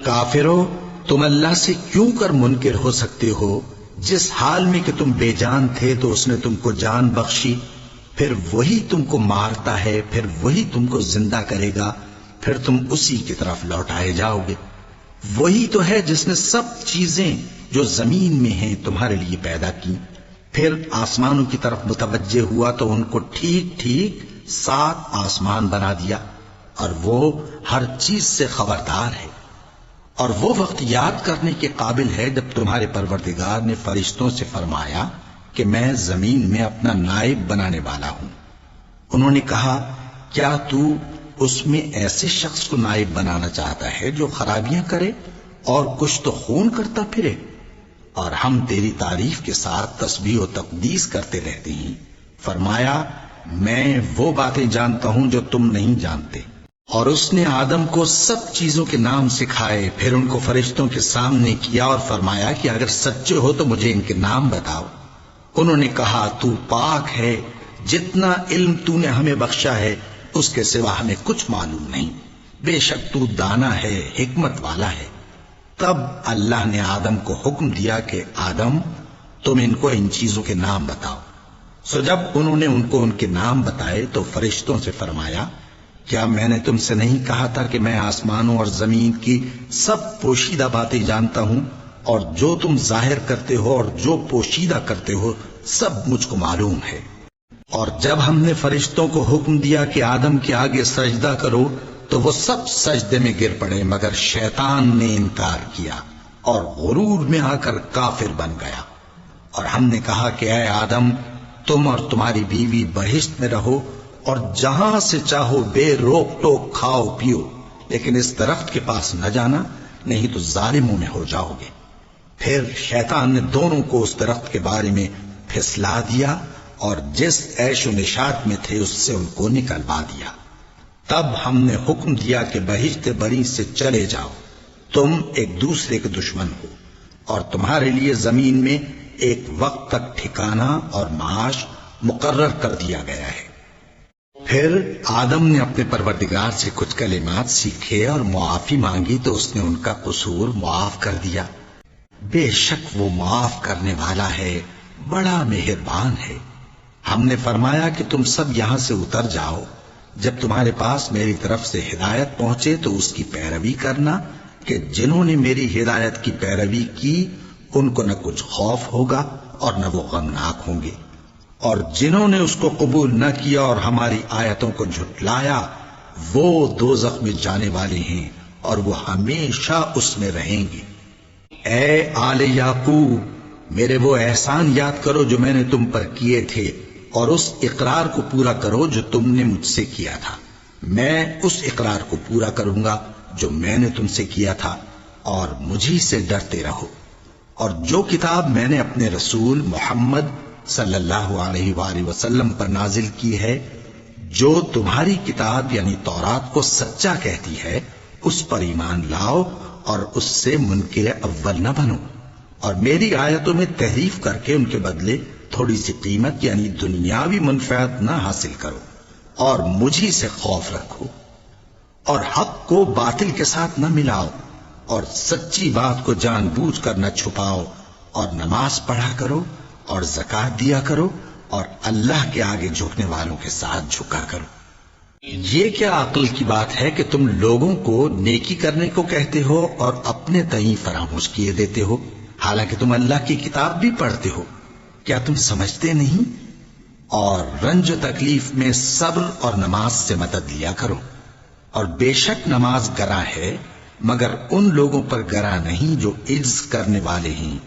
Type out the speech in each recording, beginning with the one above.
کافرو، تم اللہ سے کیوں کر منکر ہو سکتے ہو؟ جس حال میں کہ تم بے جان تھے تو اس نے تم کو جان بخشی، پھر وہی تم کو مارتا ہے، پھر وہی تم کو زندہ کرے گا، پھر تم اسی کی طرف لوٹائے جاؤ گے۔ وہی تو ہے جس نے سب چیزیں جو زمین میں ہیں تمہارے لیے پیدا کی، پھر آسمانوں کی طرف متوجہ ہوا تو ان کو ٹھیک ٹھیک 7 آسمان بنا دیا، اور وہ ہر چیز سے خبردار ہے۔ اور وہ وقت یاد کرنے کے قابل ہے جب تمہارے پروردگار نے فرشتوں سے فرمایا کہ میں زمین میں اپنا نائب بنانے والا ہوں۔ انہوں نے کہا، کیا تو اس میں ایسے شخص کو نائب بنانا چاہتا ہے جو خرابیاں کرے اور کچھ تو خون کرتا پھرے؟ اور ہم تیری تعریف کے ساتھ تسبیح و تقدیس کرتے رہتے ہیں۔ فرمایا، میں وہ باتیں جانتا ہوں جو تم نہیں جانتے۔ اور اس نے آدم کو سب چیزوں کے نام سکھائے، پھر ان کو فرشتوں کے سامنے کیا اور فرمایا کہ اگر سچے ہو تو مجھے ان کے نام بتاؤ۔ انہوں نے کہا، تو پاک ہے، جتنا علم تو نے ہمیں بخشا ہے اس کے سوا ہمیں کچھ معلوم نہیں، بے شک تو دانا ہے، حکمت والا ہے۔ تب اللہ نے آدم کو حکم دیا کہ آدم، تم ان کو ان چیزوں کے نام بتاؤ۔ سو جب انہوں نے ان کو ان کے نام بتائے تو فرشتوں سے فرمایا، کیا میں نے تم سے نہیں کہا تھا کہ میں آسمانوں اور زمین کی سب پوشیدہ باتیں جانتا ہوں، اور جو تم ظاہر کرتے ہو اور جو پوشیدہ کرتے ہو سب مجھ کو معلوم ہے۔ اور جب ہم نے فرشتوں کو حکم دیا کہ آدم کے آگے سجدہ کرو تو وہ سب سجدے میں گر پڑے، مگر شیطان نے انکار کیا اور غرور میں آ کر کافر بن گیا۔ اور ہم نے کہا کہ اے آدم، تم اور تمہاری بیوی بہشت میں رہو اور جہاں سے چاہو بے روک ٹوک کھاؤ پیو، لیکن اس درخت کے پاس نہ جانا، نہیں تو ظالموں میں ہو جاؤ گے۔ پھر شیطان نے دونوں کو اس درخت کے بارے میں پھسلا دیا اور جس عیش و نشاط میں تھے اس سے ان کو نکلوا دیا۔ تب ہم نے حکم دیا کہ بہشت بری سے چلے جاؤ، تم ایک دوسرے کے دشمن ہو، اور تمہارے لیے زمین میں ایک وقت تک ٹھکانہ اور معاش مقرر کر دیا گیا ہے۔ پھر آدم نے اپنے پروردگار سے کچھ کلمات سیکھے اور معافی مانگی تو اس نے ان کا قصور معاف کر دیا۔ بے شک وہ معاف کرنے والا ہے، بڑا مہربان ہے۔ ہم نے فرمایا کہ تم سب یہاں سے اتر جاؤ، جب تمہارے پاس میری طرف سے ہدایت پہنچے تو اس کی پیروی کرنا، کہ جنہوں نے میری ہدایت کی پیروی کی ان کو نہ کچھ خوف ہوگا اور نہ وہ غمناک ہوں گے، اور جنہوں نے اس کو قبول نہ کیا اور ہماری آیتوں کو جھٹلایا وہ دوزخ میں جانے والے ہیں اور وہ ہمیشہ اس میں رہیں گے۔ اے آل یعقوب، میرے وہ احسان یاد کرو جو میں نے تم پر کیے تھے، اور اس اقرار کو پورا کرو جو تم نے مجھ سے کیا تھا۔ میں اس اقرار کو پورا کروں گا جو میں نے تم سے کیا تھا، اور مجھی سے ڈرتے رہو۔ اور جو کتاب میں نے اپنے رسول محمد صلی اللہ علیہ وآلہ وسلم پر نازل کی ہے، جو تمہاری کتاب یعنی تورات کو سچا کہتی ہے، اس پر ایمان لاؤ اور اس سے منکر اول نہ بنو، اور میری آیتوں میں تحریف کر کے ان کے بدلے تھوڑی سی قیمت یعنی دنیاوی منفعت نہ حاصل کرو، اور مجھی سے خوف رکھو، اور حق کو باطل کے ساتھ نہ ملاؤ، اور سچی بات کو جان بوجھ کر نہ چھپاؤ، اور نماز پڑھا کرو اور زکوٰۃ دیا کرو، اور اللہ کے آگے جھکنے والوں کے ساتھ جھکا کرو۔ یہ کیا عقل کی بات ہے کہ تم لوگوں کو نیکی کرنے کو کہتے ہو اور اپنے تئیں فراموش کیے دیتے ہو، حالانکہ تم اللہ کی کتاب بھی پڑھتے ہو؟ کیا تم سمجھتے نہیں؟ اور رنج و تکلیف میں صبر اور نماز سے مدد لیا کرو، اور بے شک نماز گراں ہے، مگر ان لوگوں پر گراں نہیں جو عجز کرنے والے ہیں،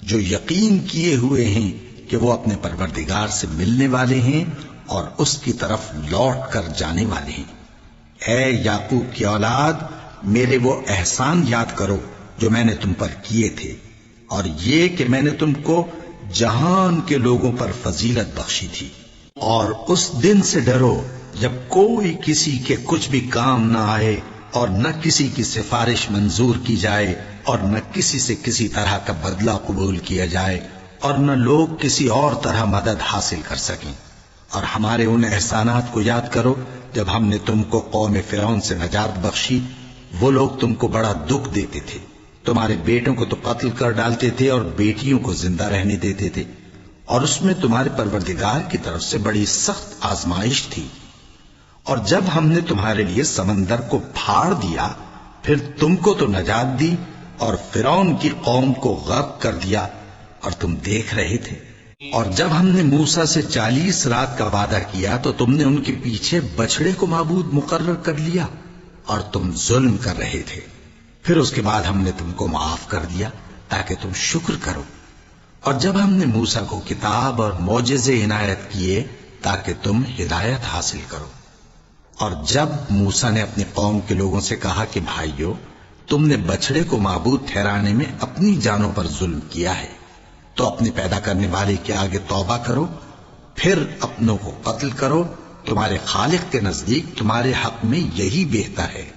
جو یقین کیے ہوئے ہیں کہ وہ اپنے پروردگار سے ملنے والے ہیں اور اس کی طرف لوٹ کر جانے والے ہیں۔ اے یعقوب کی اولاد، میرے وہ احسان یاد کرو جو میں نے تم پر کیے تھے، اور یہ کہ میں نے تم کو جہان کے لوگوں پر فضیلت بخشی تھی۔ اور اس دن سے ڈرو جب کوئی کسی کے کچھ بھی کام نہ آئے، اور نہ کسی کی سفارش منظور کی جائے، اور نہ کسی سے کسی طرح کا بدلہ قبول کیا جائے، اور نہ لوگ کسی اور طرح مدد حاصل کر سکیں۔ اور ہمارے ان احسانات کو یاد کرو جب ہم نے تم کو قوم فرعون سے نجات بخشی، وہ لوگ تم کو بڑا دکھ دیتے تھے، تمہارے بیٹوں کو تو قتل کر ڈالتے تھے اور بیٹیوں کو زندہ رہنے دیتے تھے، اور اس میں تمہارے پروردگار کی طرف سے بڑی سخت آزمائش تھی۔ اور جب ہم نے تمہارے لیے سمندر کو پھاڑ دیا، پھر تم کو تو نجات دی اور فرعون کی قوم کو غرق کر دیا، اور تم دیکھ رہے تھے۔ اور جب ہم نے موسیٰ سے 40 رات کا وعدہ کیا تو تم نے ان کے پیچھے بچڑے کو معبود مقرر کر لیا، اور تم ظلم کر رہے تھے۔ پھر اس کے بعد ہم نے تم کو معاف کر دیا تاکہ تم شکر کرو۔ اور جب ہم نے موسیٰ کو کتاب اور معجزے عنایت کیے تاکہ تم ہدایت حاصل کرو۔ اور جب موسیٰ نے اپنی قوم کے لوگوں سے کہا کہ بھائیو، تم نے بچڑے کو معبود ٹھہرانے میں اپنی جانوں پر ظلم کیا ہے، تو اپنے پیدا کرنے والے کے آگے توبہ کرو، پھر اپنوں کو قتل کرو، تمہارے خالق کے نزدیک تمہارے حق میں یہی بہتر ہے۔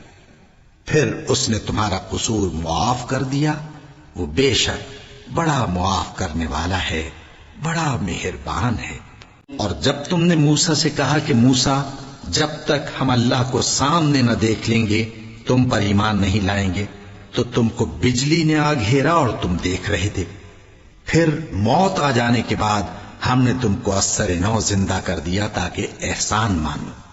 پھر اس نے تمہارا قصور معاف کر دیا، وہ بے شک بڑا معاف کرنے والا ہے، بڑا مہربان ہے۔ اور جب تم نے موسیٰ سے کہا کہ موسیٰ، جب تک ہم اللہ کو سامنے نہ دیکھ لیں گے تم پر ایمان نہیں لائیں گے، تو تم کو بجلی نے آ گھیرا اور تم دیکھ رہے تھے۔ پھر موت آ جانے کے بعد ہم نے تم کو اثر نو زندہ کر دیا تاکہ احسان مانو۔